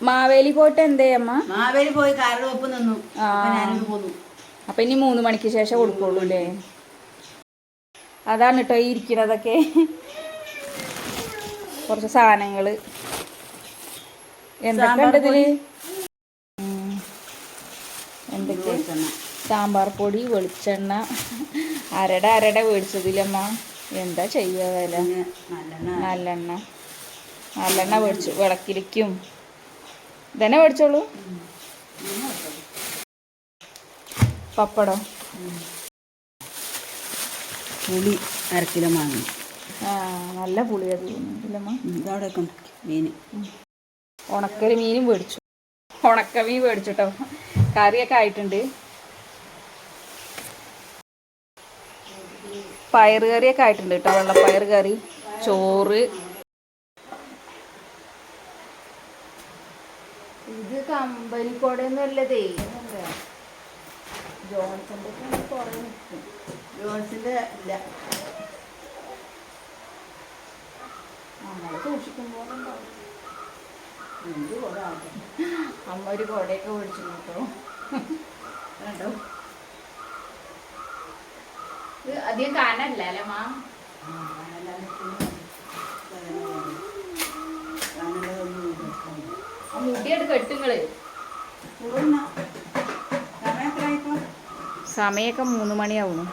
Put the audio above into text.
മാവേലി പോയിട്ട് എന്തേ അമ്മ? മാവേലി പോയി കാരുടെ ഒപ്പം നിന്നു. പോന്നു. അപ്പൊ ഇനി 3 മണിക്ക് ശേഷം കൊടുക്കുള്ളൂ അല്ലേ? അതാണ് കേട്ടോ ഈ ഇരിക്കുന്നതൊക്കെ കുറച്ച് സാധനങ്ങള്. എന്തൊക്കെ ഉണ്ട് ഇതില്? എന്തൊക്കെ? സാമ്പാർ പൊടി, വെളിച്ചെണ്ണ, അരട മേടിച്ചതിലമ്മ. എന്താ ചെയ്യുക വില? നല്ലെണ്ണ മേടിച്ചു. വിളക്കിരിക്കും ഇതന്നെ മേടിച്ചോളൂ. പപ്പടം, പുളി 1/2 കിലോ വാങ്ങി. നല്ല പുളി അത് തോന്നുന്നില്ലമ്മ. ഇതവിടെയൊക്കെ മീൻ. ഉണക്കൽ മീനും മേടിച്ചു. ഉണക്കമീൻ മേടിച്ചു കേട്ടോ. കറിയൊക്കെ ആയിട്ടുണ്ട്. പയറ് കറിയൊക്കെ ആയിട്ടുണ്ട് കേട്ടോ. വെള്ളപ്പയർ കറി, ചോറ്. ഇത് കമ്പനിക്കോടൊന്നും അല്ലതേ. ജോൺസന്റെ കുറെ നിൽക്കും. ജോൺസിന്റെ ഇല്ല. നമ്മള് സൂക്ഷിക്കുമ്പോൾ അമ്മ ഒരു കുടയൊക്കെ മേടിച്ചു കേട്ടോ. കേട്ടോ ഇത് അധികം കാനല്ല അല്ലേ മാ? മുടിയെടുത്ത് കെട്ടുങ്ങള്. സമയൊക്കെ 3 മണിയാവുന്നു.